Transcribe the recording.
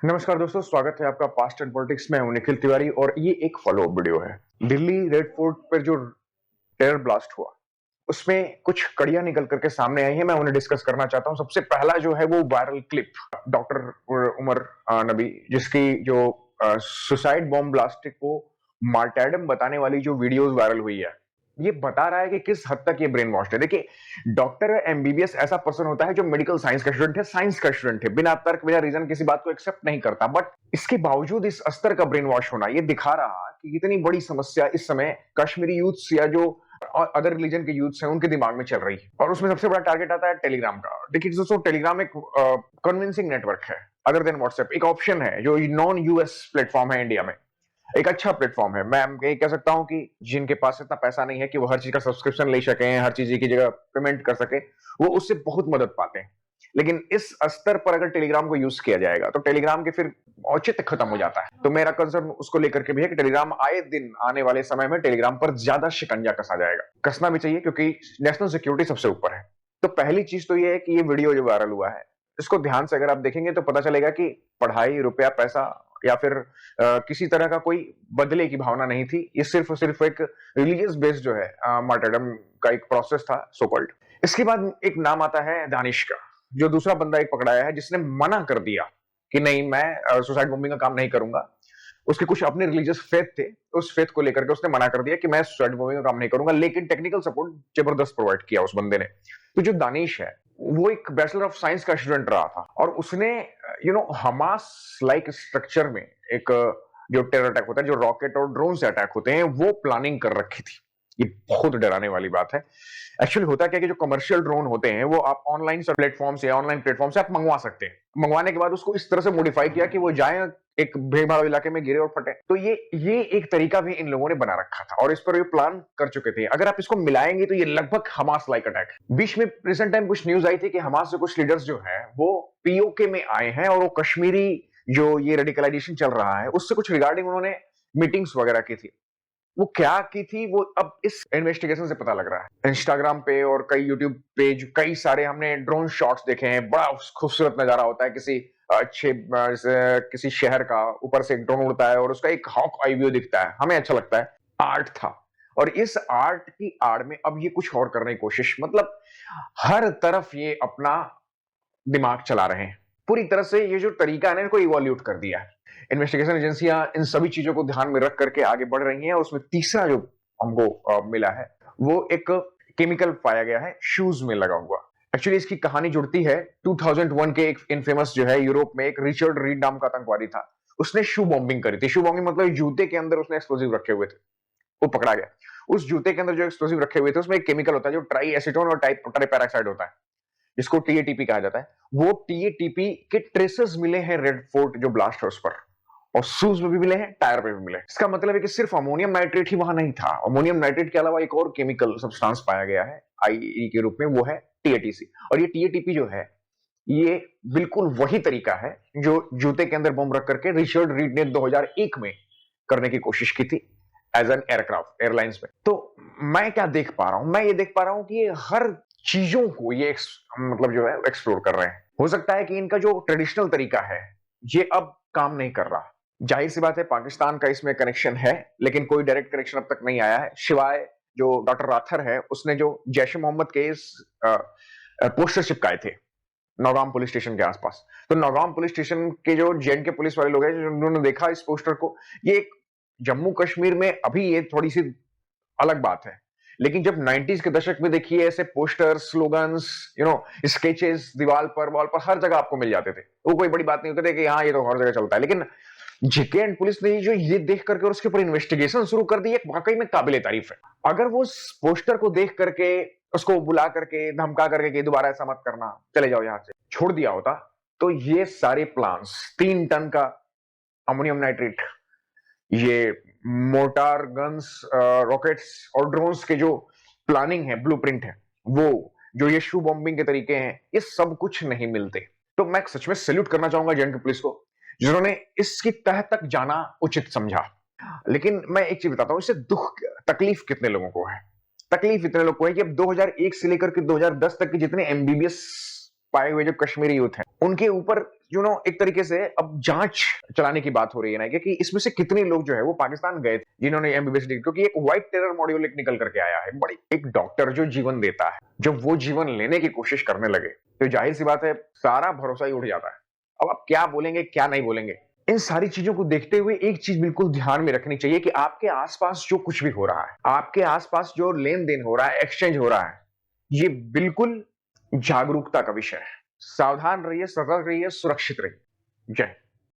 नमस्कार दोस्तों, स्वागत है आपका पास्ट एंड पॉलिटिक्स में। हूं निखिल तिवारी और ये एक फॉलो अप वीडियो है। दिल्ली रेड फोर्ट पर जो टेरर ब्लास्ट हुआ उसमें कुछ कड़ियां निकल करके सामने आई है, मैं उन्हें डिस्कस करना चाहता हूं। सबसे पहला जो है वो वायरल क्लिप डॉक्टर उमर नबी, जिसकी जो सुसाइड बॉम्ब ब्लास्ट को मार्टायरडम बताने वाली जो वीडियोस वायरल हुई है, ये बता रहा है कि किस हद तक ये ब्रेन वॉश है। देखिए, डॉक्टर एमबीबीएस ऐसा पर्सन होता है जो मेडिकल साइंस का स्टूडेंट है, साइंस का स्टूडेंट है, बिना तर्क बिना रीजन किसी बात को एक्सेप्ट नहीं करता। बट इसके बावजूद इस स्तर का ब्रेन वॉश होना ये दिखा रहा कि इतनी बड़ी समस्या इस समय कश्मीरी यूथ्स या जो अदर रिलीजन के यूथ्स हैं उनके दिमाग में चल रही है। और उसमें सबसे बड़ा टारगेट आता है टेलीग्राम का। देखिए दोस्तों, टेलीग्राम एक कन्विंसिंग नेटवर्क है अदर देन व्हाट्सएप। एक ऑप्शन है जो नॉन यूएस प्लेटफॉर्म है इंडिया में, एक अच्छा प्लेटफॉर्म है। मैं ये कह सकता हूं कि जिनके पास इतना पैसा नहीं है कि वो हर चीज का सब्सक्रिप्शन ले सके, हर चीज की जगह पेमेंट कर सके, वो उससे बहुत मदद पाते हैं। लेकिन इस स्तर पर अगर टेलीग्राम को यूज किया जाएगा तो टेलीग्राम के फिर औचित्य खत्म हो जाता है। तो मेरा कंसर्न उसको लेकर के भी है कि टेलीग्राम आए दिन आने वाले समय में टेलीग्राम पर ज्यादा शिकंजा कसा जाएगा। कसना भी चाहिए क्योंकि नेशनल सिक्योरिटी सबसे ऊपर है। तो पहली चीज तो ये है कि ये वीडियो जो वायरल हुआ है, इसको ध्यान से अगर आप देखेंगे तो पता चलेगा कि पढ़ाई, रुपया, पैसा या फिर किसी तरह का कोई बदले की भावना नहीं थी। ये सिर्फ और सिर्फ एक रिलीजियस बेस्ड जो है मार्टरडम का एक प्रोसेस था, सो कॉल्ड। इसके बाद एक नाम आता है दानिश का, जो दूसरा बंदा एक पकड़ाया है जिसने मना कर दिया कि नहीं, मैं सुसाइड बॉम्बिंग का काम नहीं करूंगा। उसके कुछ अपने रिलीजियस फेथ थे, उस फेथ को लेकर के उसने मना कर दिया कि मैं सुसाइड बॉम्बिंग का काम नहीं करूंगा, लेकिन टेक्निकल सपोर्ट जबरदस्त प्रोवाइड किया उस बंदे ने। तो जो दानिश है वो एक बैचलर ऑफ साइंस का स्टूडेंट रहा था और उसने हमास लाइक स्ट्रक्चर में एक जो टेरर अटैक होता है, जो रॉकेट और ड्रोन से अटैक होते हैं, वो प्लानिंग कर रखी थी। ये बहुत डराने वाली बात है। एक्चुअली होता क्या है कि जो कमर्शियल ड्रोन होते हैं वो आप ऑनलाइन प्लेटफॉर्म से ऑनलाइन प्लेटफॉर्म से आप मंगवा सकते हैं। मंगवाने के बाद उसको इस तरह से मॉडिफाई किया कि वो जाए एक भीड़ भाड़ इलाके में गिरे और फटे। तो ये एक तरीका भी इन लोगों ने बना रखा था और इस पर ये प्लान कर चुके थे। अगर आप इसको मिलाएंगे तो ये लगभग हमास लाइक अटैक है। बीच में रिसेंट टाइम कुछ न्यूज आई थी कि हमास से कुछ लीडर्स जो है वो पीओके में आए हैं और वो कश्मीरी जो ये रेडिकलाइजेशन चल रहा है उससे कुछ रिगार्डिंग उन्होंने मीटिंग्स वगैरह की थी। वो क्या की थी वो अब इस इन्वेस्टिगेशन से पता लग रहा है। इंस्टाग्राम पे और कई यूट्यूब पेज, कई सारे हमने ड्रोन शॉट्स देखे हैं। बड़ा खूबसूरत नजारा होता है किसी अच्छे किसी शहर का, ऊपर से एक ड्रोन उड़ता है और उसका एक हॉक आई व्यू दिखता है, हमें अच्छा लगता है। आर्ट था और इस आर्ट की आड़ में अब ये कुछ और करने की कोशिश, मतलब हर तरफ ये अपना दिमाग चला रहे हैं। पूरी तरह से ये जो तरीका है ना, इनको इवॉल्यूट कर दिया है। इन्वेस्टिगेशन एजेंसियां इन सभी चीजों को ध्यान में रख करके आगे बढ़ रही हैं और उसमें तीसरा जो हमको मिला है वो एक केमिकल पाया गया है शूज में लगा हुआ। एक्चुअली इसकी कहानी जुड़ती है 2001 के एक इनफेमस जो है यूरोप में एक रिचर्ड रीड नाम का आतंकवादी था। उसने शू बॉम्बिंग करी थी। शू बॉम्बिंग मतलब जूते के अंदर उसने एक्सप्लोजिव रखे हुए थे, वो पकड़ा गया। उस जूते के अंदर जो एक्सप्लोजिव रखे हुए थे उसमें एक केमिकल होता है जो ट्राई एसीटोन और ट्राइपेराक्साइड होता है, जिसको टीएटीपी कहा जाता है। वो टीएटीपी के ट्रेसेस मिले हैं रेड फोर्ट जो ब्लास्ट है उस पर, और शूज में भी मिले हैं, टायर पे भी मिले। इसका मतलब है कि सिर्फ अमोनियम नाइट्रेट ही वहां नहीं था। अमोनियम नाइट्रेट के अलावा एक और केमिकल सब्सटेंस पाया गया है आईई के रूप में, वो है टीएटीसी। और ये टीएटीपी जो है ये बिल्कुल वही तरीका है जो जूते के अंदर बम रख करके रिचर्ड रीड ने 2001 में करने की कोशिश की थी एज एन एयरक्राफ्ट एयरलाइंस में। तो मैं क्या देख पा रहा हूं, मैं ये देख पा रहा हूं कि ये हर चीजों को ये मतलब जो है एक्सप्लोर कर रहे हैं। हो सकता है कि इनका जो ट्रेडिशनल तरीका है ये अब काम नहीं कर रहा। जाहिर सी बात है पाकिस्तान का इसमें कनेक्शन है, लेकिन कोई डायरेक्ट कनेक्शन अब तक नहीं आया है, सिवाय जो डॉक्टर राथर है उसने जो जैश ए मोहम्मद के इस पोस्टर चिपकाए थे नौगाम पुलिस स्टेशन के आसपास। तो नौगाम पुलिस स्टेशन के जो जेएंड के पुलिस वाले लोग हैं जिन्होंने देखा इस पोस्टर को, ये एक जम्मू कश्मीर में अभी ये थोड़ी सी अलग बात है, लेकिन जब 90s के दशक में देखिए ऐसे पोस्टर्स, स्लोगन्स, स्केचेस दीवार पर, वॉल पर हर जगह आपको मिल जाते थे। वो कोई बड़ी बात नहीं होती थी कि हाँ ये तो हर जगह चलता है। लेकिन जेके एंड पुलिस ने जो ये देख करके और उसके ऊपर इन्वेस्टिगेशन शुरू कर दी, वाकई में काबिले तारीफ है। अगर वो पोस्टर को देख करके उसको बुला करके धमका करके कि दोबारा ऐसा मत करना, चले जाओ यहां से, छोड़ दिया होता, तो ये सारे प्लान्स 3 टन का अमोनियम नाइट्रेट, ये मोटार गन्स, रॉकेट्स और ड्रोन्स के जो प्लानिंग है, ब्लूप्रिंट है, वो जो ये शू बॉम्बिंग के तरीके हैं, ये सब कुछ नहीं मिलते। तो मैं सच में सैल्यूट करना चाहूंगा जेएंड पुलिस को जिन्होंने इसकी तह तक जाना उचित समझा। लेकिन मैं एक चीज बताता हूं, इससे दुख तकलीफ कितने लोगों को है। तकलीफ इतने लोगों को है कि अब 2001 से लेकर के 2010 तक के जितने एमबीबीएस पाए हुए जो कश्मीरी यूथ हैं उनके ऊपर एक तरीके से अब जांच चलाने की बात हो रही है ना कि इसमें से कितने लोग जो है वो पाकिस्तान गए थे जिन्होंने एमबीबीएस डिग्री, क्योंकि एक व्हाइट टेरर मॉड्यूल एक निकल करके आया है। बड़ी एक डॉक्टर जो जीवन देता है, जब वो जीवन लेने की कोशिश करने लगे तो जाहिर सी बात है सारा भरोसा ही उठ जाता है। अब आप क्या बोलेंगे क्या नहीं बोलेंगे, इन सारी चीजों को देखते हुए एक चीज बिल्कुल ध्यान में रखनी चाहिए कि आपके आसपास जो कुछ भी हो रहा है, आपके आसपास जो लेन देन हो रहा है, एक्सचेंज हो रहा है, ये बिल्कुल जागरूकता का विषय है। सावधान रहिए, सतर्क रहिए, सुरक्षित रहिए। जय